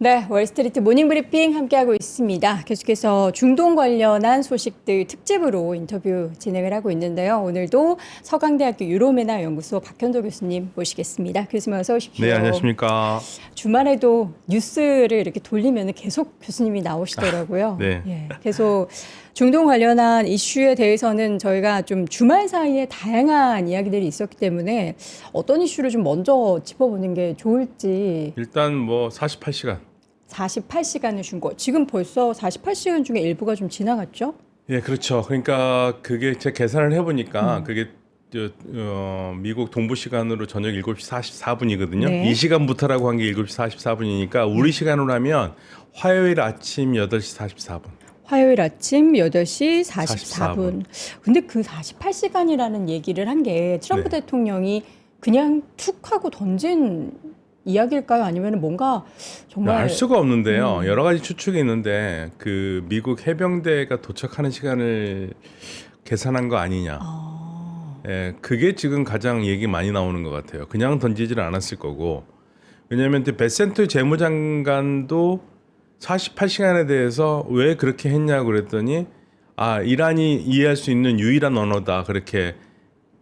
네, 월스트리트 모닝브리핑 함께하고 있습니다. 계속해서 중동 관련한 소식들 특집으로 인터뷰 진행을 하고 있는데요. 오늘도 서강대학교 유로메나 연구소 박현도 교수님 모시겠습니다. 교수님 어서 오십시오. 네, 안녕하십니까. 주말에도 뉴스를 이렇게 돌리면 계속 교수님이 나오시더라고요. 네. 예, 계속 중동 관련한 이슈에 대해서는 저희가 좀 주말 사이에 다양한 이야기들이 있었기 때문에 어떤 이슈를 좀 먼저 짚어보는 게 좋을지. 일단 뭐 48시간. 48시간을 준 거. 지금 벌써 48시간 중에 일부가 좀 지나갔죠? 예, 그렇죠. 그러니까 그게 제 계산을 해보니까 그게 미국 동부 시간으로 저녁 7시 44분이거든요. 네. 이 시간부터라고 한 게 7시 44분이니까 우리 시간으로 하면 화요일 아침 8시 44분. 화요일 아침 8시 44분. 44분. 근데 그 48시간이라는 얘기를 한 게 트럼프 네. 대통령이 그냥 툭 하고 던진 이야기일까요? 아니면 뭔가 정말 알 수가 없는데요. 여러 가지 추측이 있는데 그 미국 해병대가 도착하는 시간을 계산한 거 아니냐. 예, 그게 지금 가장 얘기 많이 나오는 것 같아요. 그냥 던지질 않았을 거고. 왜냐하면 베센트 재무장관도 48시간에 대해서 왜 그렇게 했냐고 그랬더니 이란이 이해할 수 있는 유일한 언어다. 그렇게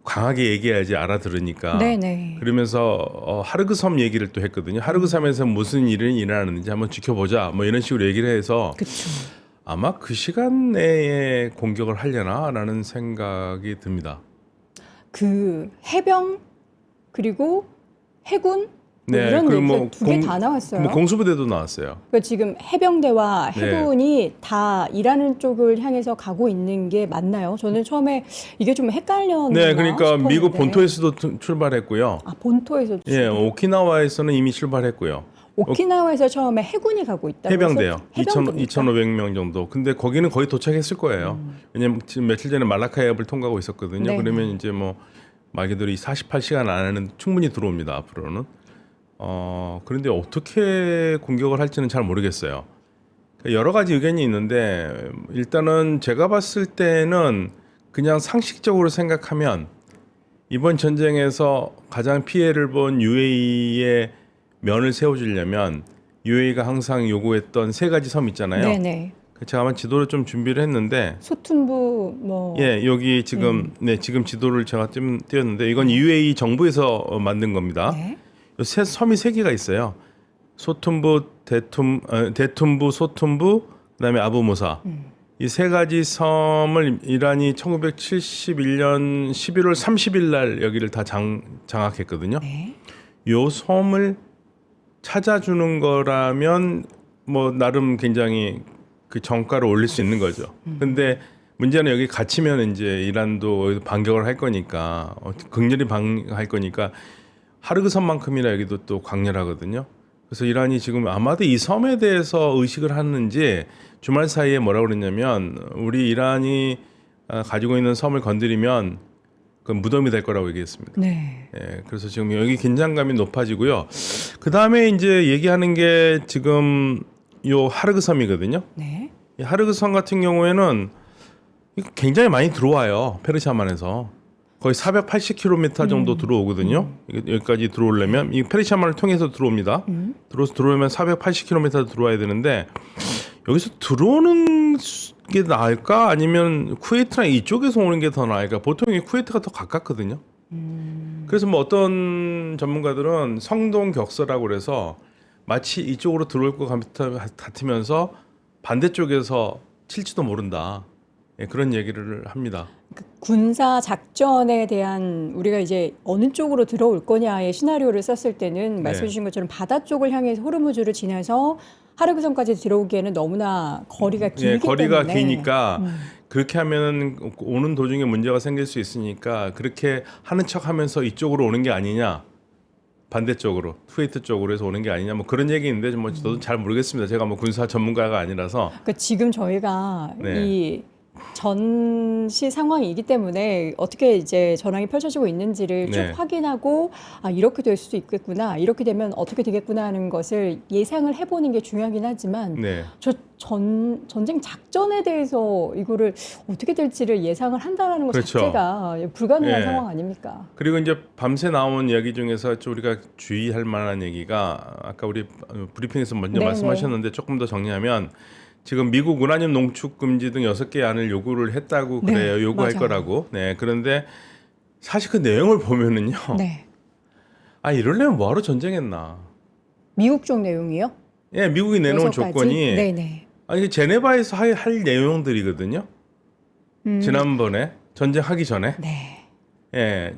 강하게 얘기해야지 알아들으니까. 네네. 그러면서 하르그 섬 얘기를 또 했거든요. 하르그 섬에서 무슨 일이 일어나는지 한번 지켜보자. 뭐 이런 식으로 얘기를 해서 그렇죠. 아마 그 시간 내에 공격을 하려나라는 생각이 듭니다. 그 해병 그리고 해군 뭐 네, 이런 그리고 얘기가 두 개 다 나왔어요. 뭐 공수부대도 나왔어요. 그러니까 지금 해병대와 네. 해군이 다 일하는 쪽을 향해서 가고 있는 게 맞나요? 저는 처음에 이게 좀 헷갈렸나 네, 그러니까 싶었는데. 미국 본토에서도 출발했고요. 본토에서 예, 오키나와에서는 이미 출발했고요. 오키나와에서 처음에 해군이 가고 있다고 해병대요. 해서 2,500명 정도. 근데 거기는 거의 도착했을 거예요. 왜냐면 지금 며칠 전에 말라카이합을 통과하고 있었거든요. 네. 그러면 이제 뭐 말 그대로 이 48시간 안에는 충분히 들어옵니다. 앞으로는. 그런데 어떻게 공격을 할지는 잘 모르겠어요. 여러 가지 의견이 있는데 일단은 제가 봤을 때는 그냥 상식적으로 생각하면 이번 전쟁에서 가장 피해를 본 UAE의 면을 세워주려면 UAE가 항상 요구했던 세 가지 섬 있잖아요. 네네. 제가 아마 지도를 좀 준비를 했는데 소퉁부 뭐 예, 여기 지금 지금 지도를 제가 좀 띄웠는데 이건 UAE 정부에서 만든 겁니다. 네. 새 섬이 세 개가 있어요. 소툼부, 대툼부, 소툼부, 그다음에 아부무사. 이 세 가지 섬을 이란이 1971년 11월 30일 날 여기를 다 장악했거든요. 네. 요 섬을 찾아주는 거라면 뭐 나름 굉장히 그 정가를 올릴 수 있는 거죠. 근데 문제는 여기 갇히면 이제 이란도 반격을 할 거니까 극렬히 방할 거니까 하르그 섬만큼이나 여기도 또 강렬하거든요. 그래서 이란이 지금 아마도 이 섬에 대해서 의식을 하는지 주말 사이에 뭐라고 그랬냐면 우리 이란이 가지고 있는 섬을 건드리면 그 무덤이 될 거라고 얘기했습니다. 네. 예, 그래서 지금 여기 긴장감이 높아지고요. 그 다음에 이제 얘기하는 게 지금 요 하르그 섬이거든요. 네. 이 하르그 섬 같은 경우에는 굉장히 많이 들어와요. 페르시아만에서 거의 480km 정도 들어오거든요. 여기까지 들어오려면 이 페르시아만을 통해서 들어옵니다. 들어오면 480km 들어와야 되는데 여기서 들어오는 게 나을까? 아니면 쿠웨이트나 이쪽에서 오는 게 더 나을까? 보통 이 쿠웨이트가 더 가깝거든요. 그래서 뭐 어떤 전문가들은 성동격서라고 그래서 마치 이쪽으로 들어올 것 같으면서 반대쪽에서 칠지도 모른다. 예, 그런 얘기를 합니다. 그 군사 작전에 대한 우리가 이제 어느 쪽으로 들어올 거냐의 시나리오를 썼을 때는 말씀해 주신 것처럼 바다 쪽을 향해서 호르무즈를 지나서 하르그 섬까지 들어오기에는 너무나 거리가 길기 예, 거리가 때문에 기니까 그렇게 하면은 오는 도중에 문제가 생길 수 있으니까 그렇게 하는 척하면서 이쪽으로 오는 게 아니냐. 반대쪽으로 쿠웨이트 쪽으로 해서 오는 게 아니냐 뭐 그런 얘기 있는데 뭐 저도 잘 모르겠습니다. 제가 뭐 군사 전문가가 아니라서. 그러니까 지금 저희가 네. 이 전시 상황이기 때문에 어떻게 이제 전황이 펼쳐지고 있는지를 쭉 네. 확인하고 아 이렇게 될 수도 있겠구나 이렇게 되면 어떻게 되겠구나 하는 것을 예상을 해보는 게 중요하긴 하지만 네. 저 전쟁 작전에 대해서 이거를 어떻게 될지를 예상을 한다라는 것 그렇죠. 자체가 불가능한 예. 상황 아닙니까? 그리고 이제 밤새 나온 이야기 중에서 좀 우리가 주의할 만한 얘기가 아까 우리 브리핑에서 먼저 네네. 말씀하셨는데 조금 더 정리하면 지금 미국 우라늄 농축 금지 등 6개 안을 요구를 했다고 네, 그래요. 요구할 맞아요. 거라고. 네. 그런데 사실 그 내용을 보면은요. 네. 아, 이러려면 뭐하러 전쟁했나. 미국 쪽 내용이요? 예, 미국이 내놓은 6가지? 조건이 네네. 아니 제네바에서 할 내용들이거든요. 지난번에 전쟁하기 전에. 네. 예.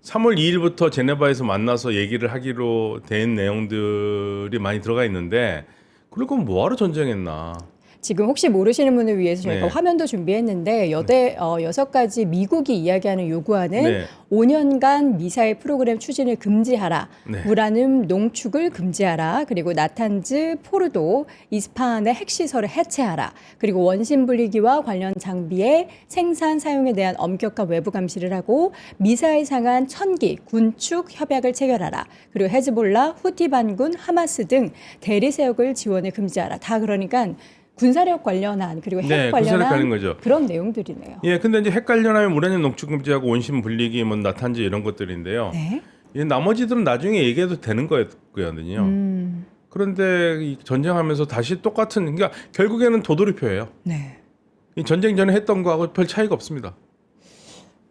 3월 2일부터 제네바에서 만나서 얘기를 하기로 된 내용들이 많이 들어가 있는데 그럴 거면 뭐하러 전쟁했나. 지금 혹시 모르시는 분을 위해서 저희가 네. 화면도 준비했는데 6가지 미국이 이야기하는 요구안은 네. 5년간 미사일 프로그램 추진을 금지하라. 네. 우라늄 농축을 금지하라. 그리고 나탄즈, 포르도, 이스파한의 핵시설을 해체하라. 그리고 원심 분리기와 관련 장비의 생산 사용에 대한 엄격한 외부 감시를 하고 미사일 상한 천기, 군축 협약을 체결하라. 그리고 헤즈볼라, 후티 반군, 하마스 등 대리세력을 지원을 금지하라. 다 그러니까 군사력 관련한 그리고 핵 네, 군사력 관련한 관련 거죠. 그런 내용들이네요. 예, 근데 이제 핵 관련하면 우라늄 농축 금지하고 원심 분리기, 뭐 나탄즈 이런 것들인데요. 네. 이 나머지들은 나중에 얘기해도 되는 거였거든요. 그런데 이 전쟁하면서 다시 똑같은, 그러니까 결국에는 도돌이표예요. 네. 이 전쟁 전에 했던 거하고 별 차이가 없습니다.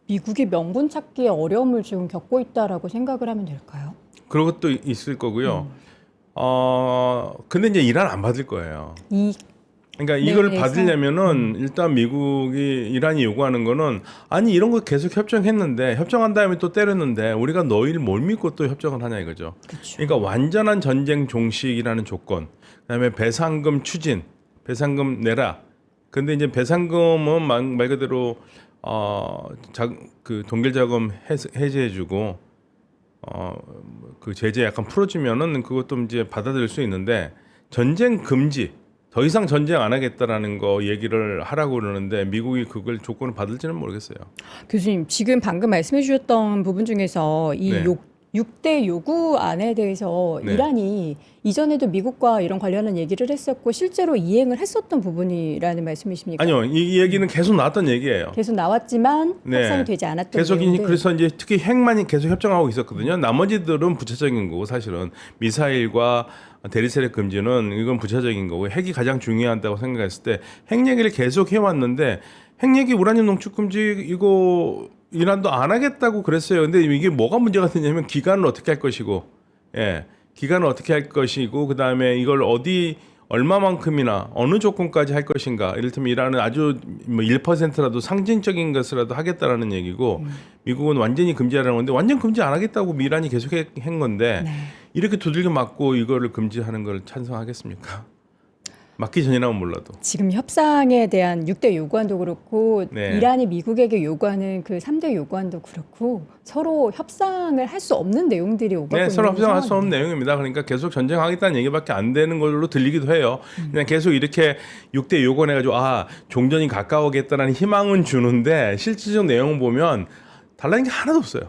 미국이 명분 찾기에 어려움을 지금 겪고 있다라고 생각을 하면 될까요? 그런 것도 있을 거고요. 근데 이제 이란 안 받을 거예요. 그러니까 이걸 네, 받으려면은 일단 미국이 이란이 요구하는 거는 아니 이런 거 계속 협정했는데 협정한 다음에 또 때렸는데 우리가 너희를 뭘 믿고 또 협정을 하냐 이거죠. 그렇죠. 그러니까 완전한 전쟁 종식이라는 조건, 그다음에 배상금 추진, 배상금 내라. 근데 이제 배상금은 말 그대로 그 동결 자금 해제해주고 그 제재 약간 풀어주면은 그것도 이제 받아들일 수 있는데 전쟁 금지. 더 이상 전쟁 안 하겠다라는 거 얘기를 하라고 그러는데 미국이 그걸 조건을 받을지는 모르겠어요. 교수님 지금 방금 말씀해 주셨던 부분 중에서 이 네. 6대 요구안에 대해서 네. 이란이 이전에도 미국과 이런 관련한 얘기를 했었고 실제로 이행을 했었던 부분이라는 말씀이십니까? 아니요, 이 얘기는 계속 나왔던 얘기예요. 계속 나왔지만 네. 협상이 되지 않았던 계속 내용들. 그래서 이제 특히 핵만이 계속 협정하고 있었거든요. 나머지들은 부차적인 거고 사실은 미사일과 대리세력 금지는 이건 부차적인 거고 핵이 가장 중요하다고 생각했을 때 핵 얘기를 계속 해왔는데 핵 얘기 우라늄 농축 금지 이거 이란도 안 하겠다고 그랬어요. 근데 이게 뭐가 문제가 되냐면 기간을 어떻게 할 것이고, 예, 기간을 어떻게 할 것이고 그 다음에 이걸 어디 얼마만큼이나 어느 조건까지 할 것인가. 이를테면 이란은 아주 뭐 1%라도 상징적인 것이라도 하겠다라는 얘기고 미국은 완전히 금지하라는 건데 완전 금지 안 하겠다고 이란이 계속 한 건데 네. 이렇게 두들겨 맞고 이거를 금지하는 걸 찬성하겠습니까? 맞기 전이라면 몰라도. 지금 협상에 대한 6대 요구안도 그렇고 네. 이란이 미국에게 요구하는 그 3대 요구안도 그렇고 서로 협상을 할 수 없는 내용들이 오가고 네, 있는 서로 협상할 수 없는 상황이네요. 내용입니다. 그러니까 계속 전쟁하겠다는 얘기밖에 안 되는 걸로 들리기도 해요. 그냥 계속 이렇게 6대 요구해가지고 종전이 가까워겠다는 희망은 주는데 실질적 내용을 보면 달라진 게 하나도 없어요.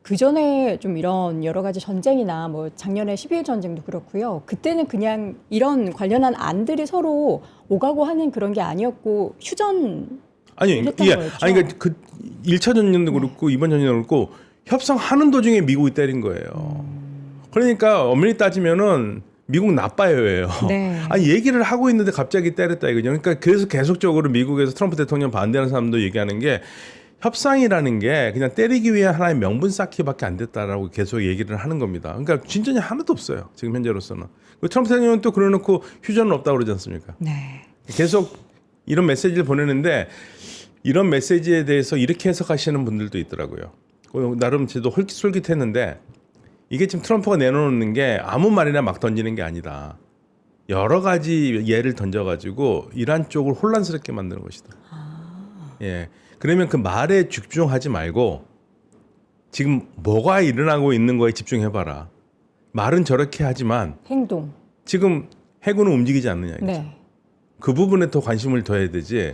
그 전에 좀 이런 여러 가지 전쟁이나 뭐 작년에 12일 전쟁도 그렇고요. 그때는 그냥 이런 관련한 안들이 서로 오가고 하는 그런 게 아니었고 휴전 아니, 했던 예, 거였죠. 아니 그러니까 그 1차 전쟁도 그렇고 이번 전쟁도 그렇고 협상하는 도중에 미국이 때린 거예요. 그러니까 엄밀히 따지면은 미국 나빠요예요. 네. 아니 얘기를 하고 있는데 갑자기 때렸다 이거죠. 그러니까 그래서 계속적으로 미국에서 트럼프 대통령 반대하는 사람도 얘기하는 게 협상이라는 게 그냥 때리기 위한 하나의 명분 쌓기밖에 안 됐다라고 계속 얘기를 하는 겁니다. 그러니까 진전이 하나도 없어요. 지금 현재로서는. 트럼프 대통령은 또 그래놓고 휴전은 없다고 그러지 않습니까? 네. 계속 이런 메시지를 보내는데 이런 메시지에 대해서 이렇게 해석하시는 분들도 있더라고요. 나름 저도 솔깃했는데 이게 지금 트럼프가 내놓는 게 아무 말이나 막 던지는 게 아니다. 여러 가지 예를 던져가지고 이란 쪽을 혼란스럽게 만드는 것이다. 예. 그러면 그 말에 집중하지 말고 지금 뭐가 일어나고 있는 거에 집중해봐라. 말은 저렇게 하지만 행동. 지금 해군은 움직이지 않느냐. 이거죠. 네. 그 부분에 더 관심을 둬야 되지.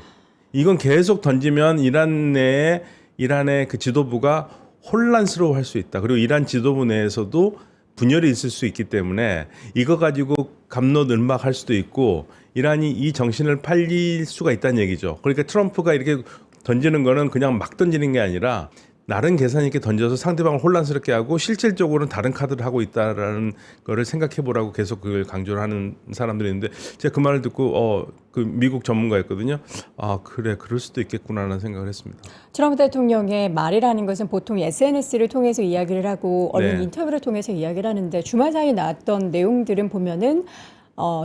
이건 계속 던지면 이란의 그 지도부가 혼란스러워할 수 있다. 그리고 이란 지도부 내에서도 분열이 있을 수 있기 때문에 이거 가지고 갑론을박할 수도 있고 이란이 이 정신을 팔릴 수가 있다는 얘기죠. 그러니까 트럼프가 이렇게 던지는 거는 그냥 막 던지는 게 아니라 나름 계산 있게 던져서 상대방을 혼란스럽게 하고 실질적으로는 다른 카드를 하고 있다라는 거를 생각해 보라고 계속 그걸 강조를 하는 사람들이 있는데 제가 그 말을 듣고 그 미국 전문가였거든요. 아 그래 그럴 수도 있겠구나라는 생각을 했습니다. 트럼프 대통령의 말이라는 것은 보통 SNS를 통해서 이야기를 하고 언론 네. 인터뷰를 통해서 이야기를 하는데 주말 사이에 나왔던 내용들은 보면은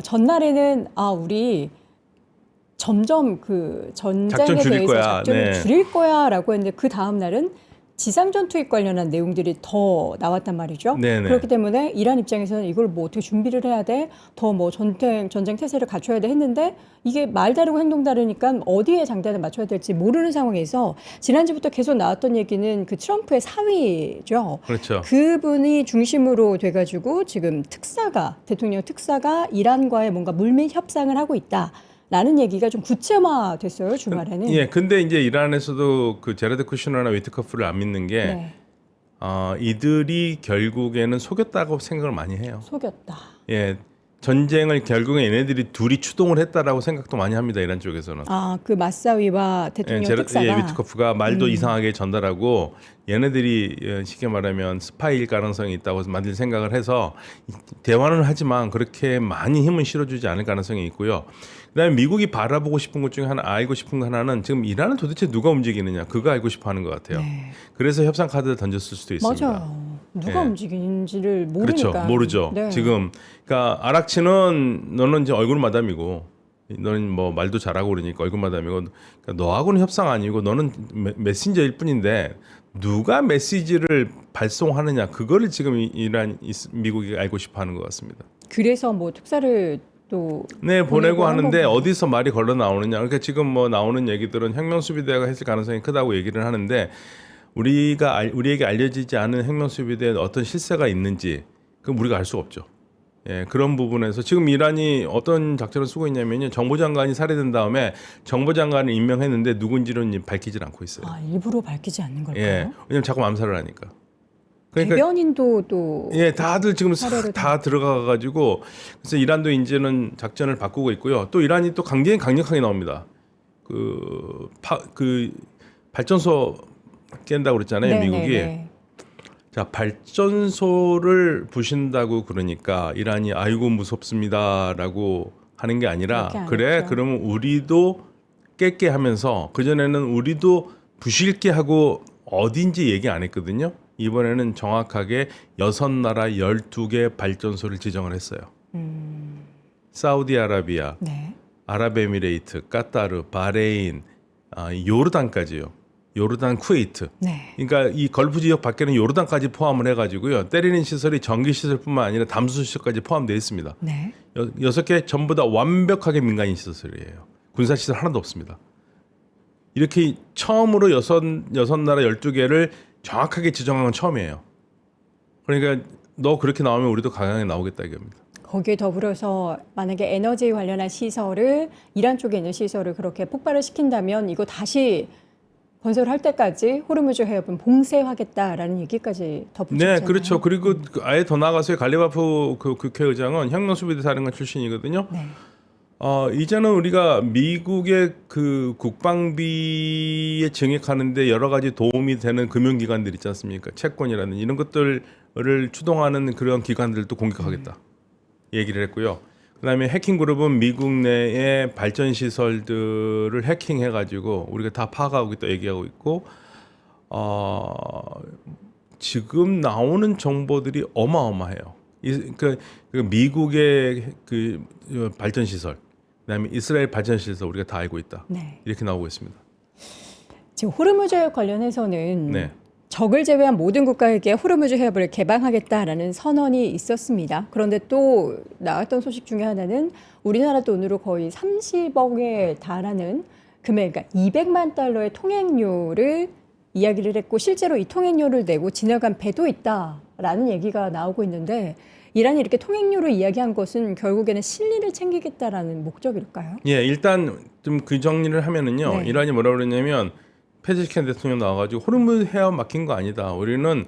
전날에는 우리 점점 그 전쟁에 작전 줄일 대해서 거야. 작전을 네. 줄일 거야라고 했는데 그 다음 날은 지상전 투입 관련한 내용들이 더 나왔단 말이죠. 네네. 그렇기 때문에 이란 입장에서는 이걸 뭐 어떻게 준비를 해야 돼, 더 뭐 전쟁 태세를 갖춰야 돼 했는데 이게 말 다르고 행동 다르니까 어디에 장단을 맞춰야 될지 모르는 상황에서 지난주부터 계속 나왔던 얘기는 그 트럼프의 사위죠. 그렇죠. 그분이 중심으로 돼가지고 지금 대통령 특사가 이란과의 뭔가 물밑 협상을 하고 있다. 라는 얘기가 좀 구체화됐어요 주말에는. 예, 근데 이제 이란에서도 그 제라드 쿠슈너나 위트커프를 안 믿는 게 네, 이들이 결국에는 속였다고 생각을 많이 해요. 속였다. 예, 전쟁을 결국에 얘네들이 둘이 추동을 했다라고 생각도 많이 합니다. 이란 쪽에서는. 그 마사위와 대통령 특사가 위트커프가 말도 이상하게 전달하고 얘네들이 쉽게 말하면 스파이일 가능성이 있다고 만들 생각을 해서 대화는 하지만 그렇게 많이 힘은 실어주지 않을 가능성이 있고요. 그다음에 미국이 바라보고 싶은 것 중에 하나, 알고 싶은 거 하나는 지금 이란은 도대체 누가 움직이느냐 그거 알고 싶어하는 것 같아요. 네. 그래서 협상 카드를 던졌을 수도 있습니다. 맞아요. 누가 네. 움직이는지를 모르니까. 그렇죠. 모르죠. 네. 지금 그러니까 아락치는 너는 이제 얼굴 마담이고 너는 뭐 말도 잘하고 그러니까 얼굴 마담이고 그러니까 너하고는 협상 아니고 너는 메신저일 뿐인데 누가 메시지를 발송하느냐 그거를 지금 미국이 알고 싶어하는 것 같습니다. 그래서 뭐 특사를 또 네 보내고 한 하는데 거군요. 어디서 말이 걸러 나오느냐. 그러니까 지금 뭐 나오는 얘기들은 혁명수비대가 했을 가능성이 크다고 얘기를 하는데 우리에게 알려지지 않은 혁명수비대에 어떤 실세가 있는지 그건 우리가 알 수가 없죠. 예, 그런 부분에서 지금 이란이 어떤 작전을 쓰고 있냐면요. 정보장관이 살해된 다음에 정보장관을 임명했는데 누군지는 밝히질 않고 있어요. 일부러 밝히지 않는 걸까요? 예, 왜냐면 자꾸 암살을 하니까. 대변인도 또 예, 다들 지금 사례를 다 들어가 가지고 그래서 이란도 이제는 작전을 바꾸고 있고요. 또 이란이 또 굉장히 강력하게 나옵니다. 그 발전소 깬다고 그랬잖아요, 네, 미국이. 네, 네. 자, 발전소를 부신다고 그러니까 이란이 아이고 무섭습니다라고 하는 게 아니라 그렇게 안 그래 했죠. 그러면 우리도 깰게 하면서 그전에는 우리도 부실게 하고 어딘지 얘기 안 했거든요. 이번에는 정확하게 6나라 12개 발전소를 지정을 했어요. 사우디아라비아, 네. 아랍에미레이트, 카타르, 바레인, 요르단까지요. 요르단, 쿠웨이트. 네. 그러니까 이 걸프 지역 밖에는 요르단까지 포함을 해가지고요. 때리는 시설이 전기 시설뿐만 아니라 담수 시설까지 포함되어 있습니다. 네. 6개 전부 다 완벽하게 민간인 시설이에요. 군사 시설 하나도 없습니다. 이렇게 처음으로 6나라 12개를 정확하게 지정한 건 처음이에요. 그러니까 너 그렇게 나오면 우리도 강하게 나오겠다 이겁니다. 거기에 더불어서 만약에 에너지 관련한 시설을 이란 쪽에 있는 시설을 그렇게 폭발을 시킨다면 이거 다시 건설할 때까지 호르무즈 해협은 봉쇄하겠다라는 얘기까지 덧붙였잖아요. 네, 그렇죠. 그리고 아예 더 나아가서의 갈리바프 그 국회의장은 혁명수비대 사령관 출신이거든요. 네. 이제는 우리가 미국의 그 국방비에 증액하는데 여러 가지 도움이 되는 금융기관들 있지 않습니까? 채권이라든지 이런 것들을 추동하는 그런 기관들도 공격하겠다. 얘기를 했고요. 그다음에 해킹그룹은 미국 내의 발전 시설들을 해킹해가지고 우리가 다 파악하고 있다 얘기하고 있고, 지금 나오는 정보들이 어마어마해요. 그 미국의 그 발전 시설, 그다음에 이스라엘 발전 시설 우리가 다 알고 있다. 네. 이렇게 나오고 있습니다. 지금 호르무즈 해협 관련해서는 네. 적을 제외한 모든 국가에게 호르무즈 해협을 개방하겠다라는 선언이 있었습니다. 그런데 또 나왔던 소식 중에 하나는 우리나라 돈으로 거의 30억에 달하는 금액, 그러니까 200만 달러의 통행료를 이야기를 했고 실제로 이 통행료를 내고 지나간 배도 있다라는 얘기가 나오고 있는데 이란이 이렇게 통행료로 이야기한 것은 결국에는 실리를 챙기겠다라는 목적일까요? 예, 일단 좀 그 정리를 하면은요. 네. 이란이 뭐라 그러냐면 페제시키안 대통령 나와가지고 호르무즈 해협 막힌 거 아니다. 우리는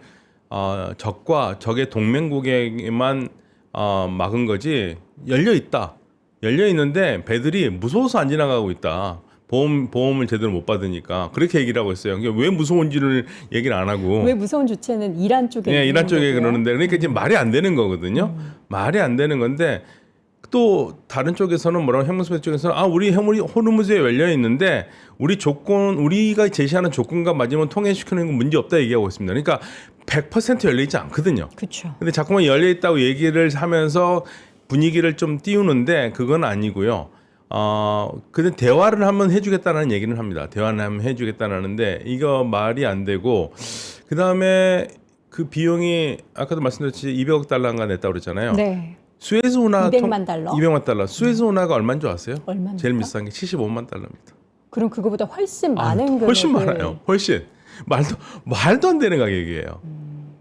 적과 적의 동맹국에만 막은 거지 열려 있다. 열려 있는데 배들이 무서워서 안 지나가고 있다. 보험을 제대로 못 받으니까 그렇게 얘기를 하고 있어요. 그러니까 왜 무서운지를 얘기를 안 하고. 왜 무서운 주체는 이란 쪽에 예, 이란 쪽에 거고요? 그러는데 그러니까 이제 말이 안 되는 거거든요. 말이 안 되는 건데 또 다른 쪽에서는 뭐라고 핵무소배 쪽에서는 우리 해물이 호르무즈에 열려 있는데 우리가 제시하는 조건과 맞으면 통행시키는 건 문제 없다 얘기하고 있습니다. 그러니까 100% 열려 있지 않거든요. 그렇죠. 근데 자꾸만 열려 있다고 얘기를 하면서 분위기를 좀 띄우는데 그건 아니고요. 근데 대화를 한번 해주겠다는 얘기는 합니다. 대화를 한번 해주겠다는데 이거 말이 안 되고 그 다음에 그 비용이 아까도 말씀드렸듯이 200억 달러인가 냈다고 그랬잖아요. 네. 스웨즈 운하 200만 달러? 200만 달러. 스웨즈 운하가 얼마인 줄 아세요? 얼마입니까? 제일 비싼 게 75만 달러입니다. 그럼 그거보다 훨씬 많은 훨씬 금액을 많아요. 훨씬 말도 안 되는 가격이에요.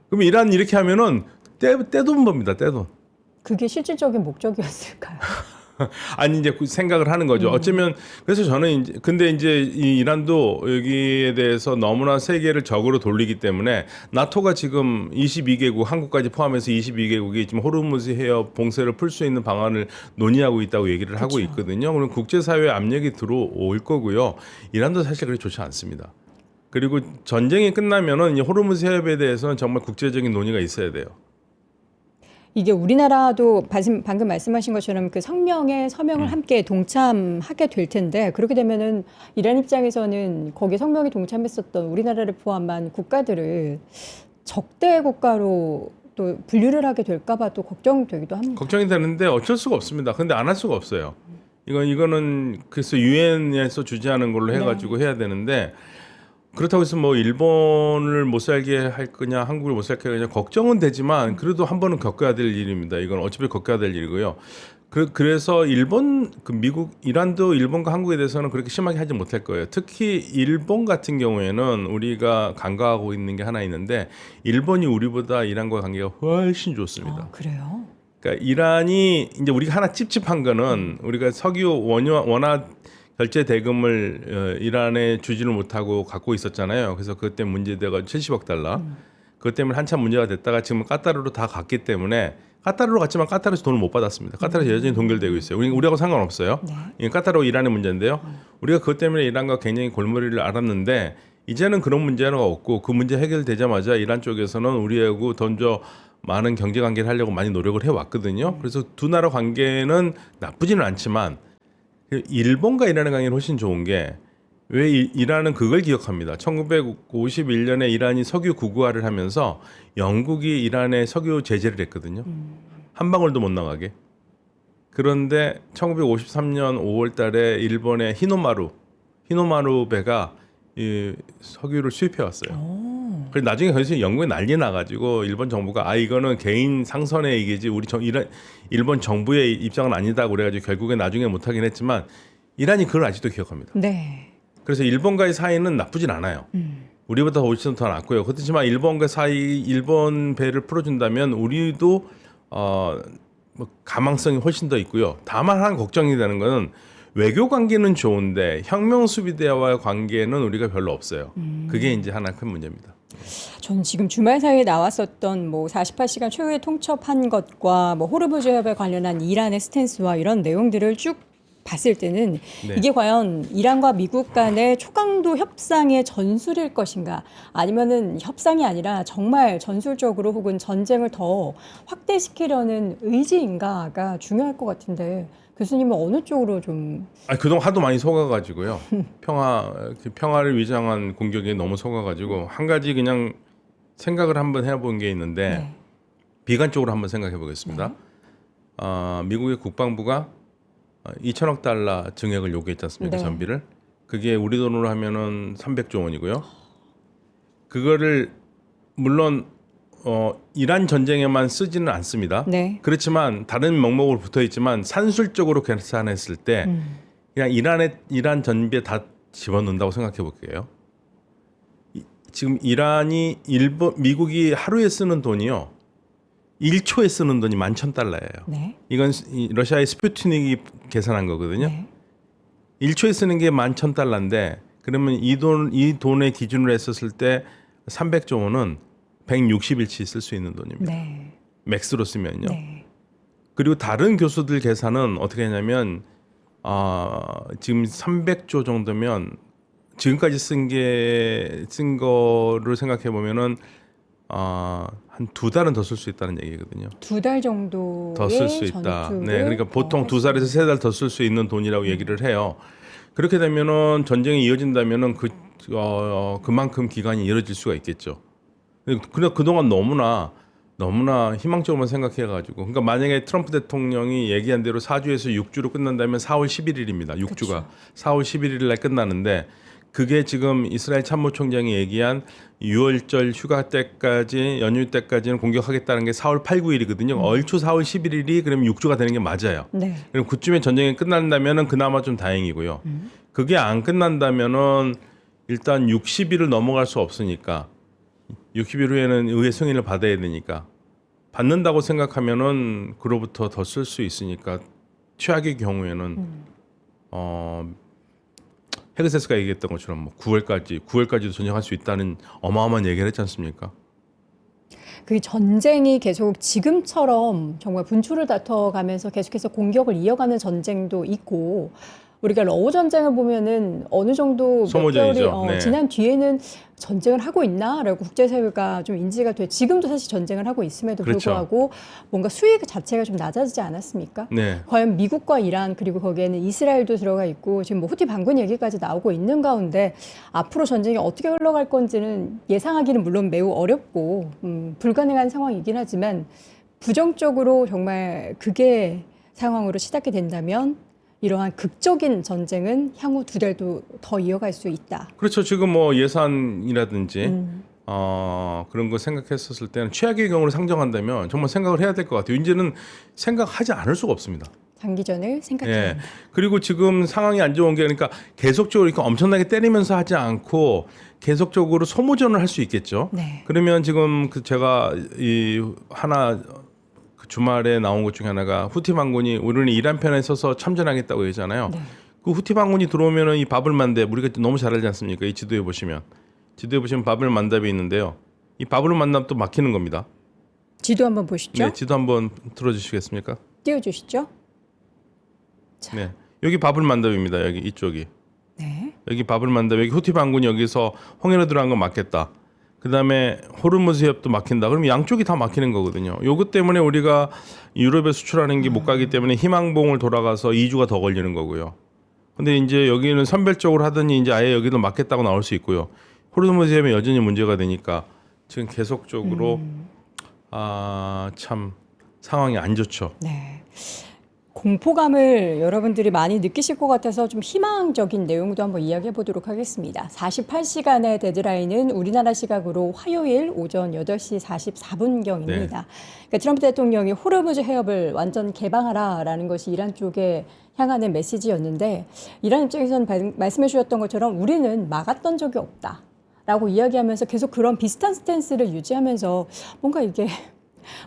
그럼 이란 이렇게 하면은 떼돈 법니다. 떼돈. 그게 실질적인 목적이었을까요? 아니 이제 그 생각을 하는 거죠. 어쩌면 그래서 저는 이제 근데 이제 이 이란도 여기에 대해서 너무나 세계를 적으로 돌리기 때문에 나토가 지금 22개국 한국까지 포함해서 22개국이 지금 호르무즈 해협 봉쇄를 풀 수 있는 방안을 논의하고 있다고 얘기를 하고 있거든요. 그럼 국제사회에 압력이 들어올 거고요. 이란도 사실 그렇게 좋지 않습니다. 그리고 전쟁이 끝나면은 이 호르무즈 해협에 대해서는 정말 국제적인 논의가 있어야 돼요. 이게 우리나라도 방금 말씀하신 것처럼 그 성명에 서명을 함께 동참하게 될 텐데 그렇게 되면은 이란 입장에서는 거기에 성명에 동참했었던 우리나라를 포함한 국가들을 적대 국가로 또 분류를 하게 될까봐 또 걱정되기도 합니다. 걱정이 되는데 어쩔 수가 없습니다. 근데 안 할 수가 없어요. 이거는 그래서 유엔에서 주재하는 걸로 해가지고 해야 되는데 그렇다고 해서 뭐 일본을 못 살게 할 거냐, 한국을 못 살게 할 거냐 걱정은 되지만 그래도 한 번은 겪어야 될 일입니다. 이건 어차피 겪어야 될 일이고요. 그래서 미국, 이란도 일본과 한국에 대해서는 그렇게 심하게 하지 못할 거예요. 특히 일본 같은 경우에는 우리가 간과하고 있는 게 하나 있는데 일본이 우리보다 이란과 관계가 훨씬 좋습니다. 그래요? 그러니까 이란이 이제 우리가 하나 찝찝한 거는 우리가 석유 원화 결제 대금을 이란에 주지를 못하고 갖고 있었잖아요. 그래서 그것 때문에 문제돼가 70억 달러. 그것 때문에 한참 문제가 됐다가 지금 까타르로 다 갔기 때문에 까타르로 갔지만 까타르에서 돈을 못 받았습니다. 까타르에서 여전히 동결되고 있어요. 우리하고 상관없어요. 이게 까타르와 이란의 문제인데요. 우리가 그것 때문에 이란과 굉장히 골머리를 앓았는데 이제는 그런 문제가 없고 그 문제 해결되자마자 이란 쪽에서는 우리하고 던져 많은 경제 관계를 하려고 많이 노력을 해왔거든요. 그래서 두 나라 관계는 나쁘지는 않지만 일본과 이란의 관계는 훨씬 좋은 게 왜 이란은 그걸 기억합니다. 1951년에 이란이 석유 국유화를 하면서 영국이 이란에 석유 제재를 했거든요. 한 방울도 못 나가게. 그런데 1953년 5월 달에 일본의 히노마루 배가 이 석유를 수입해 왔어요. 그래서 나중에 거기서 영국에 난리 나가지고 일본 정부가 이거는 개인 상선의 얘기지 우리 일본 정부의 입장은 아니다 그래가지고 결국에 나중에 못하긴 했지만 이란이 그걸 아직도 기억합니다. 네. 그래서 일본과의 사이는 나쁘진 않아요. 우리보다 훨씬 더 낫고요. 그렇지만 일본 배를 풀어준다면 우리도 뭐 가망성이 훨씬 더 있고요. 다만 한 걱정이 되는 거는 외교 관계는 좋은데 혁명 수비대와의 관계는 우리가 별로 없어요. 그게 이제 하나 큰 문제입니다. 저는 지금 주말 사이에 나왔었던 뭐 48시간 최후의 통첩한 것과 뭐 호르무즈 해협에 관련한 이란의 스탠스와 이런 내용들을 쭉 봤을 때는 이게 과연 이란과 미국 간의 초강도 협상의 전술일 것인가 아니면은 협상이 아니라 정말 전술적으로 혹은 전쟁을 더 확대시키려는 의지인가가 중요할 것 같은데 교수님은 어느 쪽으로 좀 그동안 하도 많이 속아가지고요. 평화를 위장한 공격에 너무 속아가지고 한 가지 그냥 생각을 한번 해본 게 있는데 비관적으로 한번 생각해 보겠습니다. 미국의 국방부가 2천억 달러 증액을 요구했지 않습니까? 전비를. 그게 우리 돈으로 하면은 300조 원이고요. 그거를 물론 이란 전쟁에만 쓰지는 않습니다. 그렇지만 다른 명목으로 붙어 있지만 산술적으로 계산했을 때 그냥 이란 전비에 다 집어넣는다고 생각해 볼게요. 지금 미국이 하루에 쓰는 돈이요. 1초에 쓰는 돈이 11,000달러예요. 네. 이건 러시아의 스푸트닉이 계산한 거거든요. 네. 1초에 쓰는 게 11,000달러인데 그러면 이 돈의 기준으로 했었을 때 300조 원은 160일치 쓸 수 있는 돈입니다. 네. 맥스로 쓰면요. 네. 그리고 그리고 다른 교수들 계산은 어떻게 했냐면 지금 300조 정도면 지금까지 쓴 거를 생각해 보면은 한 2달은 더 쓸 수 있다는 얘기거든요. 2달 정도 더 쓸 수 있다. 네, 그러니까 보통 2달에서 3달 더 쓸 수 있는 돈이라고 얘기를 해요. 그렇게 되면은 전쟁이 이어진다면은 그만큼 기간이 이어질 수가 있겠죠. 근데 그동안 너무나 희망적으로만 생각해가지고, 그러니까 만약에 트럼프 대통령이 얘기한 대로 4주에서 6주로 끝난다면 4월 11일입니다. 6주가 그쵸. 4월 11일 날 끝나는데 그게 지금 이스라엘 참모총장이 얘기한 6월절 휴가 때까지 연휴 때까지는 공격하겠다는 게 4월 8, 9일이거든요. 얼추 4월 11일이 그럼 6주가 되는 게 맞아요. 네. 그럼 그쯤에 전쟁이 끝난다면은 그나마 좀 다행이고요. 그게 안 끝난다면은 일단 60일을 넘어갈 수 없으니까 60일 후에는 의회 승인을 받아야 되니까 받는다고 생각하면은 그로부터 더 쓸 수 있으니까 최악의 경우에는 헤그세스가 얘기했던 것처럼 뭐 9월까지도 전쟁할 수 있다는 어마어마한 얘기를 했지 않습니까? 그 전쟁이 계속 지금처럼 정말 분출을 다퉈가면서 계속해서 공격을 이어가는 전쟁도 있고, 우리가 러우 전쟁을 보면은 어느 정도 몇 소모전이죠. 개월이 네. 지난 뒤에는 전쟁을 하고 있나라고 국제사회가 좀 인지가 돼. 지금도 사실 전쟁을 하고 있음에도 그렇죠. 불구하고 뭔가 수위 자체가 좀 낮아지지 않았습니까? 네. 과연 미국과 이란 그리고 거기에는 이스라엘도 들어가 있고 지금 뭐 후티 반군 얘기까지 나오고 있는 가운데 앞으로 전쟁이 어떻게 흘러갈 건지는 예상하기는 물론 매우 어렵고 불가능한 상황이긴 하지만 부정적으로 정말 그게 상황으로 시작이 된다면 이러한 극적인 전쟁은 향후 2달도 더 이어갈 수 있다. 그렇죠. 지금 뭐 예산이라든지 그런 거 생각했었을 때는 최악의 경우를 상정한다면 정말 생각을 해야 될 것 같아요. 이제는 생각하지 않을 수가 없습니다. 장기전을 생각해야 예. 한다. 그리고 지금 상황이 안 좋은 게 그러니까 계속적으로 이렇게 엄청나게 때리면서 하지 않고 계속적으로 소모전을 할 수 있겠죠. 네. 그러면 지금 제가 그 주말에 나온 것 중에 하나가 후티 반군이 우리는 이란 편에 서서 참전하겠다고 얘기잖아요. 네. 그 후티 반군이 들어오면은 이 바블 만답 우리가 너무 잘 알지 않습니까? 이 지도에 보시면 바블 만답이 있는데요. 이 바블 만답도 막히는 겁니다. 지도 한번 보시죠. 네, 지도 한번 틀어주시겠습니까? 띄워주시죠. 자. 네, 여기 바블 만답입니다. 여기 이쪽이. 네. 여기 바블 만답, 여기 후티 반군이 여기서 홍해로 들어간 거 막겠다. 그 다음에 호르무즈 해협도 막힌다. 그럼 양쪽이 다 막히는 거거든요. 요것 때문에 우리가 유럽에 수출하는 게 못 가기 때문에 희망봉을 돌아가서 2주가 더 걸리는 거고요. 근데 이제 여기는 선별적으로 하더니 이제 아예 여기도 막겠다고 나올 수 있고요. 호르무즈 해협이 여전히 문제가 되니까 지금 계속적으로 참 상황이 안 좋죠. 네. 공포감을 여러분들이 많이 느끼실 것 같아서 좀 희망적인 내용도 한번 이야기해 보도록 하겠습니다. 48시간의 데드라인은 우리나라 시각으로 화요일 오전 8시 44분경입니다. 네. 그러니까 트럼프 대통령이 호르무즈 해협을 완전 개방하라라는 것이 이란 쪽에 향하는 메시지였는데, 이란 입장에서는 말씀해 주셨던 것처럼 우리는 막았던 적이 없다라고 이야기하면서 계속 그런 비슷한 스탠스를 유지하면서 뭔가 이게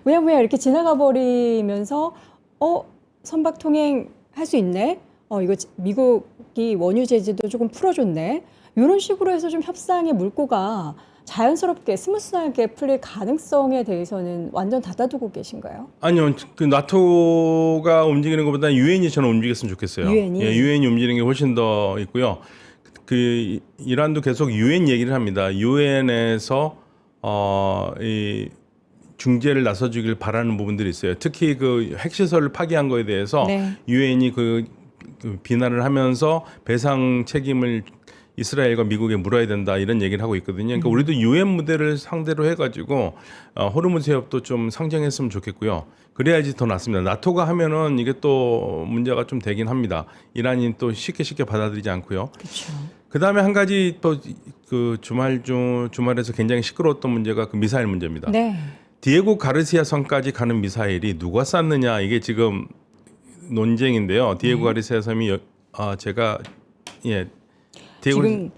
뭐야 이렇게 지나가 버리면서 선박 통행 할 수 있네. 이거 미국이 원유 제재도 조금 풀어줬네. 이런 식으로 해서 좀 협상의 물꼬가 자연스럽게 스무스하게 풀릴 가능성에 대해서는 완전 닫아두고 계신가요? 아니요, 그 나토가 움직이는 것보다 유엔이 저는 움직였으면 좋겠어요. 유엔이? 예, 유엔이 움직이는 게 훨씬 더 있고요. 그 이란도 계속 유엔 얘기를 합니다. 유엔에서 이 중재를 나서주길 바라는 부분들이 있어요. 특히 그 핵시설을 파기한 거에 대해서 네. 유엔이 그 비난을 하면서 배상 책임을 이스라엘과 미국에 물어야 된다 이런 얘기를 하고 있거든요. 그러니까 우리도 유엔 무대를 상대로 해가지고 호르무즈 해협도 좀 상정했으면 좋겠고요. 그래야지 더 낫습니다. 나토가 하면은 이게 또 문제가 좀 되긴 합니다. 이란이 또 쉽게 받아들이지 않고요. 그렇죠. 그 다음에 한 가지 또 그 주말에서 굉장히 시끄러웠던 문제가 그 미사일 문제입니다. 네. 디에고 가르시아 섬까지 가는 미사일이 누가 쐈느냐 이게 지금 논쟁인데요. 디에고 가르시아 섬이 디에고 지금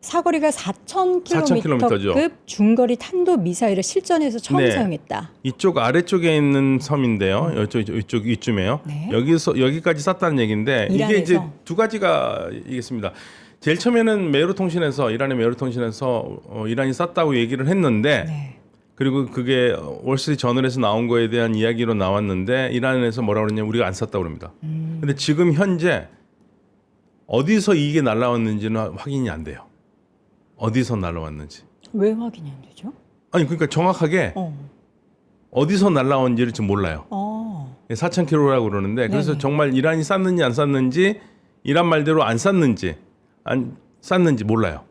사거리가 4,000km 죠. 4,000km급 중거리 탄도 미사일을 실전에서 처음 네. 사용했다. 이쪽 아래쪽에 있는 섬인데요. 이쪽 이쯤에요. 네. 여기까지 쐈다는 얘기인데 이게 이란에서. 이제 두 가지가 있습니다. 제일 처음에는 이란의 메르 통신에서 이란이 쐈다고 얘기를 했는데 네. 그리고 그게 월스트리트 저널에서 나온 거에 대한 이야기로 나왔는데 이란에서 뭐라고 그러냐면 우리가 안 쐈다고 그럽니다. 근데 지금 현재 어디서 이게 날라왔는지는 확인이 안 돼요. 어디서 날라왔는지. 왜 확인이 안 되죠? 아니 그러니까 정확하게 어디서 날라온지를 지금 몰라요. 4,000km라고 그러는데 그래서 네네. 정말 이란이 쐈는지 안 쐈는지 이란 말대로 안 쐈는지 안 쐈는지 몰라요.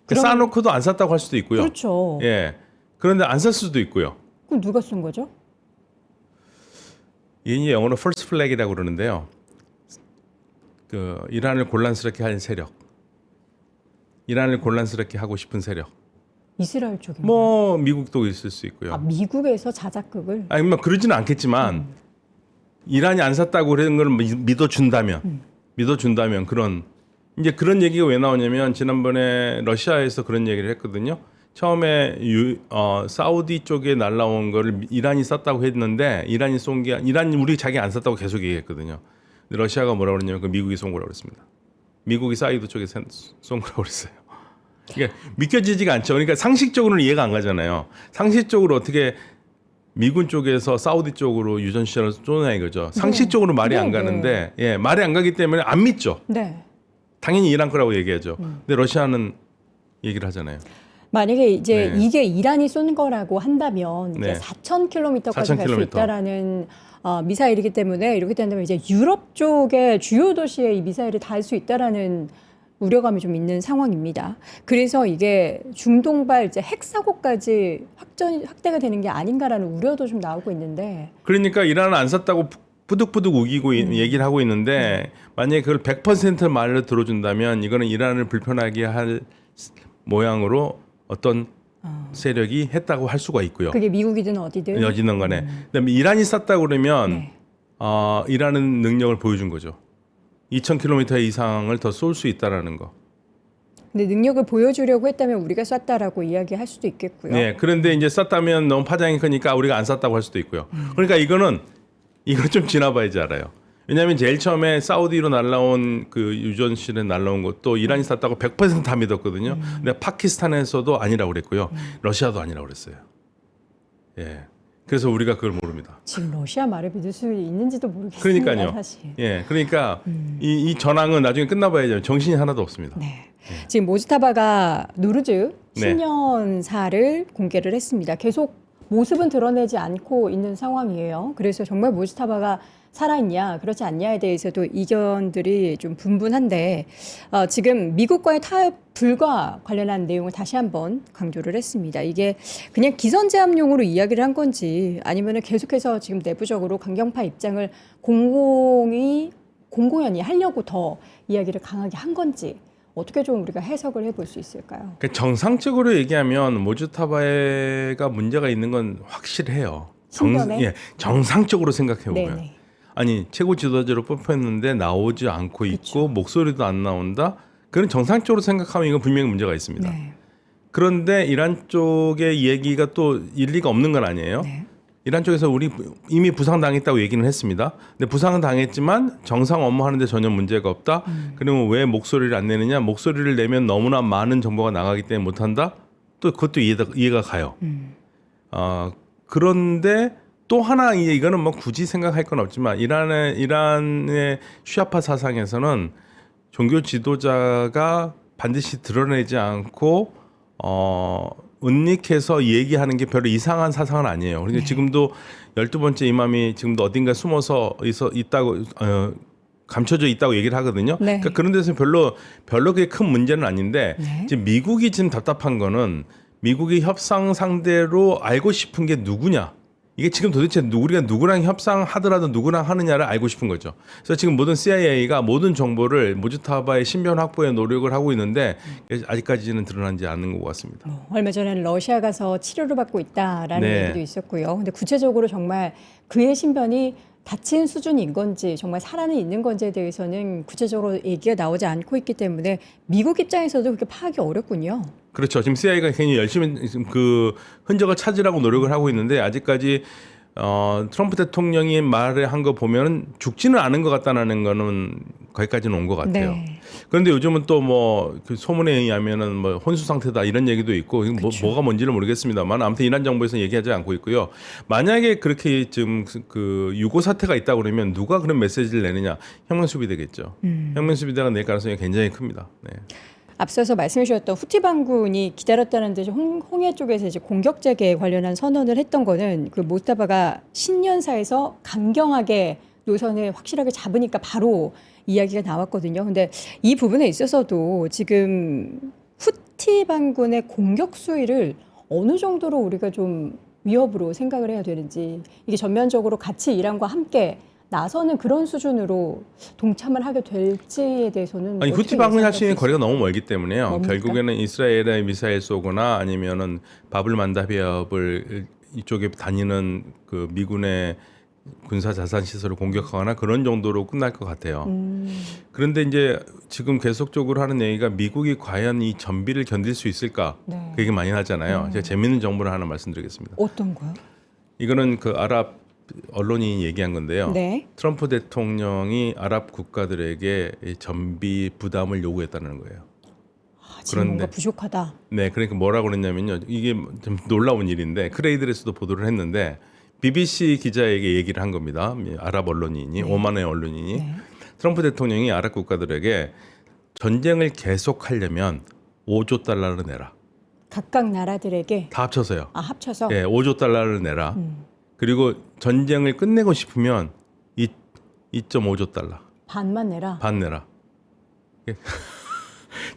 그럼- 쏴놓고도 안 쐈다고 할 수도 있고요. 그렇죠. 예. 그런데 안 쐈을 수도 있고요. 그럼 누가 쏜 거죠? 이게 영어로 first flag이라고 그러는데요. 그 이란을 곤란스럽게 한 세력, 이란을 곤란스럽게 하고 싶은 세력. 이스라엘 쪽인가요? 뭐 미국도 있을 수 있고요. 아, 미국에서 자작극을 아니 뭐 그러지는 않겠지만 이란이 안 샀다고 그런 걸 믿어준다면 그런 이제 그런 얘기가 왜 나오냐면 지난번에 러시아에서 그런 얘기를 했거든요. 처음에 사우디 쪽에 날라온 거를 이란이 쐈다고 했는데 이란이 쏜 게 이란이 우리 자기 안 쐈다고 계속 얘기했거든요. 근데 러시아가 뭐라고 그러냐면 그 미국이 쏜 거라고 그랬습니다. 미국이 사이드 쪽에 쏜 거라고 그랬어요. 이게 믿겨지지가 않죠. 그러니까 상식적으로는 이해가 안 가잖아요. 상식적으로 어떻게 미군 쪽에서 사우디 쪽으로 유전 시설을 쏘냐 이거죠. 상식적으로 말이 네, 안 가는데 예, 말이 안 가기 때문에 안 믿죠. 네. 당연히 이란 거라고 얘기하죠. 근데 러시아는 얘기를 하잖아요. 만약에 이제 네. 이게 이란이 쏜 거라고 한다면 이제 네. 4,000km까지 갈 수 4,000km. 있다라는 미사일이기 때문에 이렇게 된다면 이제 유럽 쪽의 주요 도시에 이 미사일이 닿을 수 있다라는 우려감이 좀 있는 상황입니다. 그래서 이게 중동발 이제 핵 사고까지 확대가 되는 게 아닌가라는 우려도 좀 나오고 있는데. 그러니까 이란은 안 샀다고 부득부득 우기고 얘기를 하고 있는데 만약에 그걸 100% 말로 들어준다면 이거는 이란을 불편하게 할 모양으로 어떤 세력이 했다고 할 수가 있고요. 그게 미국이든 어디든. 여지는 간에. 그다음에 이란이 쐈다고 그러면 네. 이란은 능력을 보여준 거죠. 2,000km 이상을 더 쏠 수 있다라는 거. 근데 능력을 보여주려고 했다면 우리가 쐈다라고 이야기할 수도 있겠고요. 네. 그런데 이제 쐈다면 너무 파장이 크니까 우리가 안 쐈다고 할 수도 있고요. 그러니까 이거 좀 지나봐야지 알아요. 왜냐하면 제일 처음에 사우디로 날라온 그 유전실에 날라온 것도 이란이 쐈다고 100% 다 믿었거든요. 근데 파키스탄에서도 아니라고 그랬고요. 러시아도 아니라고 그랬어요. 예. 그래서 우리가 그걸 모릅니다. 지금 러시아 말을 믿을 수 있는지도 모르겠습니다. 그러니까요. 사실. 예. 그러니까 이 전황은 나중에 끝나봐야죠. 정신이 하나도 없습니다. 네. 지금 모즈타바가 누르즈 네. 신년사를 공개를 했습니다. 계속 모습은 드러내지 않고 있는 상황이에요. 그래서 정말 모즈타바가 살아있냐 그렇지 않냐에 대해서도 이견들이 좀 분분한데 지금 미국과의 타협 불과 관련한 내용을 다시 한번 강조를 했습니다. 이게 그냥 기선제압용으로 이야기를 한 건지 아니면 계속해서 지금 내부적으로 강경파 입장을 공공연히 하려고 더 이야기를 강하게 한 건지 어떻게 좀 우리가 해석을 해볼 수 있을까요? 그러니까 정상적으로 얘기하면 모즈타바가 문제가 있는 건 확실해요. 신변에? 정상적으로 생각해 보면. 네네. 아니 최고 지도자로 뽑혔는데 나오지 않고 있고 목소리도 안 나온다. 그런 정상적으로 생각하면 이건 분명히 문제가 있습니다. 네. 그런데 이란 쪽의 얘기가 또 일리가 없는 건 아니에요. 네. 이란 쪽에서 우리 이미 부상당했다고 얘기는 했습니다. 근데 부상은 당했지만 정상 업무하는데 전혀 문제가 없다. 그러면 왜 목소리를 안 내느냐? 목소리를 내면 너무나 많은 정보가 나가기 때문에 못한다. 또 그것도 이해가 가요. 그런데 또 하나 이거는 뭐 굳이 생각할 건 없지만 이란의 슈아파 사상에서는 종교 지도자가 반드시 드러내지 않고 은닉해서 얘기하는 게 별로 이상한 사상은 아니에요. 그런데 지금도 12번째 이맘이 지금도 어딘가 숨어서 있다고 감춰져 있다고 얘기를 하거든요. 네. 그러니까 그런 데서 별로 그게 큰 문제는 아닌데 네. 지금 미국이 지금 답답한 거는 미국이 협상 상대로 알고 싶은 게 누구냐. 이게 지금 도대체 우리가 누구랑 협상하더라도 누구랑 하느냐를 알고 싶은 거죠. 그래서 지금 모든 CIA가 모든 정보를 모즈타바의 신변 확보에 노력을 하고 있는데 아직까지는 드러나지 않는 것 같습니다. 얼마 전에는 러시아 가서 치료를 받고 있다라는 네. 얘기도 있었고요. 근데 구체적으로 정말 그의 신변이 다친 수준인 건지 정말 살아는 있는 건지에 대해서는 구체적으로 얘기가 나오지 않고 있기 때문에 미국 입장에서도 그렇게 파악이 어렵군요. 그렇죠. 지금 CIA가 굉장히 열심히 지금 그 흔적을 찾으라고 노력을 하고 있는데 아직까지 트럼프 대통령이 말을 한 거 보면 죽지는 않은 것 같다는 거는 거기까지는 온 것 같아요. 네. 그런데 요즘은 또 뭐 그 소문에 의하면은 뭐 혼수 상태다 이런 얘기도 있고 뭐가 뭔지는 모르겠습니다만 아무튼 이란 정부에서는 얘기하지 않고 있고요. 만약에 그렇게 지금 그 유고 사태가 있다 그러면 누가 그런 메시지를 내느냐? 혁명수비대겠죠. 혁명수비대가 낼 가능성이 굉장히 큽니다. 네. 앞서서 말씀해 주셨던 후티 반군이 기다렸다는 듯이 홍해 쪽에서 이제 공격 재개에 관련한 선언을 했던 거는 그 모스타바가 신년사에서 강경하게 노선을 확실하게 잡으니까 바로 이야기가 나왔거든요. 근데 이 부분에 있어서도 지금 후티 반군의 공격 수위를 어느 정도로 우리가 좀 위협으로 생각을 해야 되는지, 이게 전면적으로 같이 이란과 함께 나서는 그런 수준으로 동참을 하게 될지에 대해서는 아니 어떻게 후티 방문할 예상할 수 수 있는 있어요? 거리가 너무 멀기 때문에요. 뭡니까? 결국에는 이스라엘에 미사일 쏘거나 아니면은 바블 만다비업을 이쪽에 다니는 그 미군의 군사 자산 시설을 공격하거나 그런 정도로 끝날 것 같아요. 그런데 이제 지금 계속적으로 하는 얘기가 미국이 과연 이 전비를 견딜 수 있을까? 네. 그 얘기 많이 하잖아요. 제가 재밌는 정보를 하나 말씀드리겠습니다. 어떤 거요? 이거는 그 아랍 언론이 얘기한 건데요. 네. 트럼프 대통령이 아랍 국가들에게 이 전비 부담을 요구했다는 거예요. 지금 뭔가 그런데- 부족하다. 네, 그러니까 뭐라고 그랬냐면요. 이게 좀 놀라운 일인데 크레이들에서도 보도를 했는데 BBC 기자에게 얘기를 한 겁니다. 아랍 언론인이 오만의 언론인이 네. 트럼프 대통령이 아랍 국가들에게 전쟁을 계속하려면 5조 달러를 내라. 각각 나라들에게 다 합쳐서요. 합쳐서 예, 5조 달러를 내라. 그리고 전쟁을 끝내고 싶으면 2.5조 달러 반만 내라. 반 내라.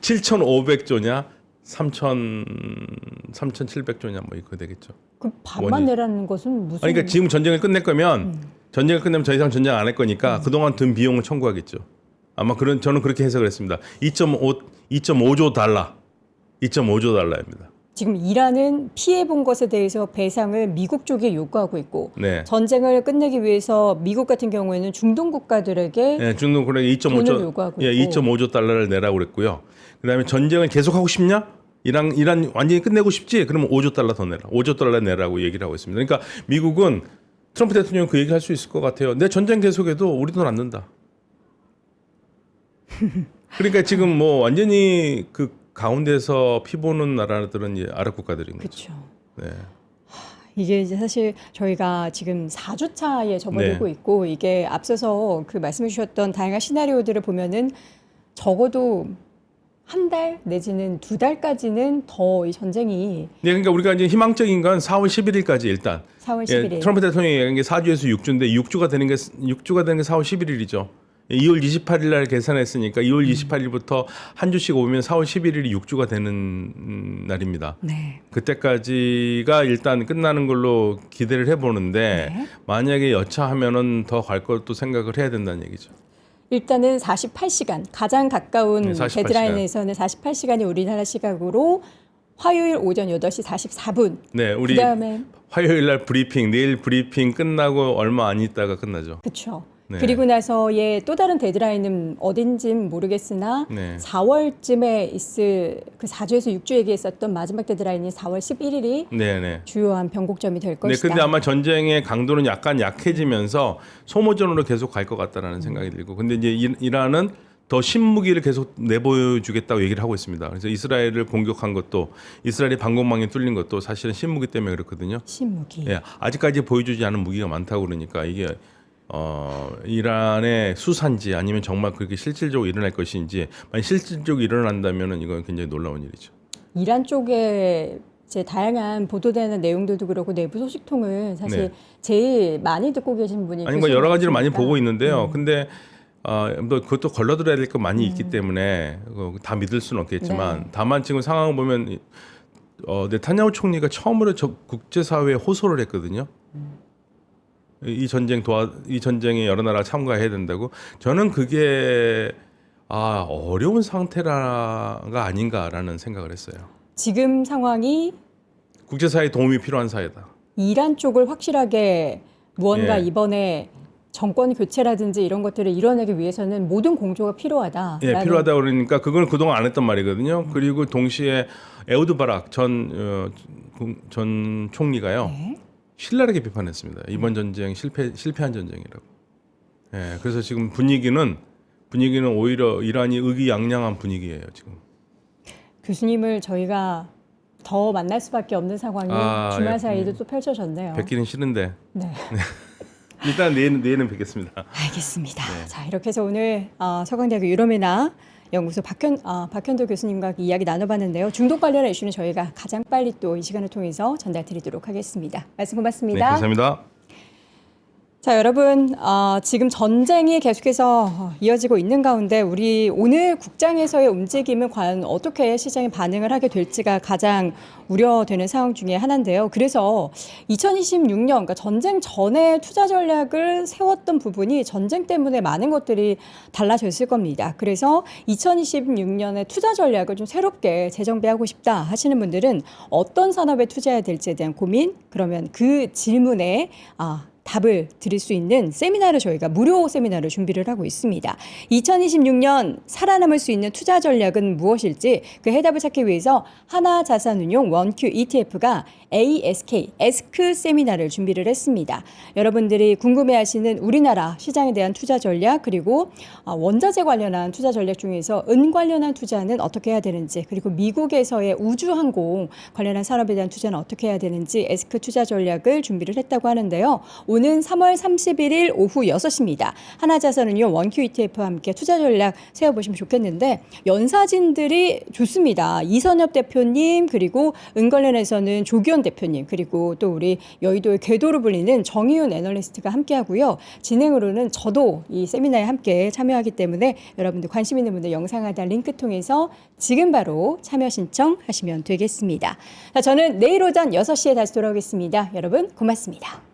7,500조냐 3,700조냐 뭐 이거 되겠죠. 그 반만 원인. 내라는 것은 무슨? 아니, 그러니까 지금 전쟁을 끝낼 거면 전쟁을 끝내면 더 이상 전쟁 안 할 거니까 그동안 든 비용을 청구하겠죠. 아마 저는 그렇게 해석을 했습니다. 2.5조 달러. 2.5조 달러입니다. 지금 이란은 피해 본 것에 대해서 배상을 미국 쪽에 요구하고 있고 네. 전쟁을 끝내기 위해서 미국 같은 경우에는 중동 국가들에게 네, 중동 그래 돈을 2.5조 요구하고 예, 있고. 2.5조 달러를 내라고 그랬고요. 그다음에 전쟁을 계속하고 싶냐? 이란 완전히 끝내고 싶지? 그러면 5조 달러 더 내라. 5조 달러 내라고 얘기를 하고 있습니다. 그러니까 미국은 트럼프 대통령 그 얘기 할 수 있을 것 같아요. 내 전쟁 계속해도 우리 돈 안 든다. 그러니까 지금 뭐 완전히 그 가운데서 피 보는 나라들은 이제 아랍 국가들인 거죠. 그렇죠. 네. 이게 이제 사실 저희가 지금 4주 차에 접어들고 있고 이게 앞서서 그 말씀해 주셨던 다양한 시나리오들을 보면은 적어도 한 달 내지는 2달까지는 더 이 전쟁이 네, 그러니까 우리가 이제 희망적인 건 4월 11일까지 일단 4월 11일. 예, 트럼프 대통령이 얘기한 게 4주에서 6주인데 6주가 되는 게 4월 11일이죠. 2월 28일 날 계산했으니까 2월 28일부터 한 주씩 오면 4월 11일이 6주가 되는 날입니다. 네. 그때까지가 일단 끝나는 걸로 기대를 해보는데 네. 만약에 여차하면은 더 갈 것도 생각을 해야 된다는 얘기죠. 일단은 48시간 가장 가까운 네, 48시간. 데드라인에서는 48시간이 우리나라 시각으로 화요일 오전 8시 44분. 네, 우리 그다음에 화요일 날 브리핑, 내일 브리핑 끝나고 얼마 안 있다가 끝나죠. 그렇죠. 네. 그리고 나서의 또 다른 데드라인은 어딘진 모르겠으나 네. 4월쯤에 있을 그 4주에서 6주 얘기했었던 마지막 데드라인이 4월 11일이 네, 네. 주요한 변곡점이 될 네, 것이다. 근데 아마 전쟁의 강도는 약간 약해지면서 소모전으로 계속 갈 것 같다라는 생각이 들고, 근데 이제 이란은 더 신무기를 계속 내보여주겠다고 얘기를 하고 있습니다. 그래서 이스라엘을 공격한 것도, 이스라엘이 방공망이 뚫린 것도 사실은 신무기 때문에 그렇거든요. 신무기. 예, 아직까지 보여주지 않은 무기가 많다고 그러니까 이게 이란의 수산지 아니면 정말 그렇게 실질적으로 일어날 것인지, 만약 실질적으로 일어난다면은 이건 굉장히 놀라운 일이죠. 이란 쪽에 이제 다양한 보도되는 내용들도 그렇고 내부 소식통을 사실 네. 제일 많이 듣고 계신 분이 아니 뭐 여러 가지를 많이 교수님이시니까. 보고 있는데요. 근데 뭐 그것도 걸러들어야 될 거 많이 있기 때문에 다 믿을 수는 없겠지만, 네. 다만 지금 상황을 보면 네타냐후 총리가 처음으로 국제사회에 호소를 했거든요. 이 전쟁에 여러 나라가 참가해야 된다고. 저는 그게 어려운 상태가 아닌가라는 생각을 했어요. 지금 상황이 국제사회의 도움이 필요한 사회다. 이란 쪽을 확실하게 무언가 예. 이번에 정권 교체라든지 이런 것들을 이뤄내기 위해서는 모든 공조가 필요하다. 예, 필요하다 그러니까 그걸 그동안 안 했단 말이거든요. 그리고 동시에 에우드 바락 전 총리가요. 네. 신랄하게 비판했습니다. 이번 전쟁 실패한 전쟁이라고. 예, 그래서 지금 분위기는 오히려 이란이 의기양양한 분위기예요, 지금. 교수님을 저희가 더 만날 수밖에 없는 상황이 주말 사이에도 또 펼쳐졌네요. 뵙기는 싫은데 네. 일단 내일은 뵙겠습니다. 알겠습니다. 네. 자, 이렇게 해서 오늘 서강대학교 유럽연화 연구소 박현도 교수님과 이야기 나눠봤는데요. 중독 관련한 이슈는 저희가 가장 빨리 또 이 시간을 통해서 전달드리도록 하겠습니다. 말씀 고맙습니다. 네, 감사합니다. 자, 여러분, 지금 전쟁이 계속해서 이어지고 있는 가운데 우리 오늘 국장에서의 움직임은 과연 어떻게 시장이 반응을 하게 될지가 가장 우려되는 상황 중에 하나인데요. 그래서 2026년, 그러니까 전쟁 전에 투자 전략을 세웠던 부분이 전쟁 때문에 많은 것들이 달라졌을 겁니다. 그래서 2026년에 투자 전략을 좀 새롭게 재정비하고 싶다 하시는 분들은 어떤 산업에 투자해야 될지에 대한 고민, 그러면 그 질문에 답을 드릴 수 있는 세미나를 저희가 무료 세미나를 준비를 하고 있습니다. 2026년 살아남을 수 있는 투자 전략은 무엇일지 그 해답을 찾기 위해서 하나자산운용 원큐 ETF가 에스크 세미나를 준비를 했습니다. 여러분들이 궁금해하시는 우리나라 시장에 대한 투자 전략 그리고 원자재 관련한 투자 전략 중에서 은 관련한 투자는 어떻게 해야 되는지 그리고 미국에서의 우주항공 관련한 산업에 대한 투자는 어떻게 해야 되는지 에스크 투자 전략을 준비를 했다고 하는데요. 오는 3월 31일 오후 6시입니다. 하나자산은요 원큐 ETF와 함께 투자 전략 세워보시면 좋겠는데 연사진들이 좋습니다. 이선엽 대표님 그리고 은 관련해서는 조기현 대표님 그리고 또 우리 여의도의 궤도로 불리는 정의훈 애널리스트가 함께하고요. 진행으로는 저도 이 세미나에 함께 참여하기 때문에 여러분들 관심 있는 분들 영상 하단 링크 통해서 지금 바로 참여 신청하시면 되겠습니다. 자, 저는 내일 오전 6시에 다시 돌아오겠습니다. 여러분 고맙습니다.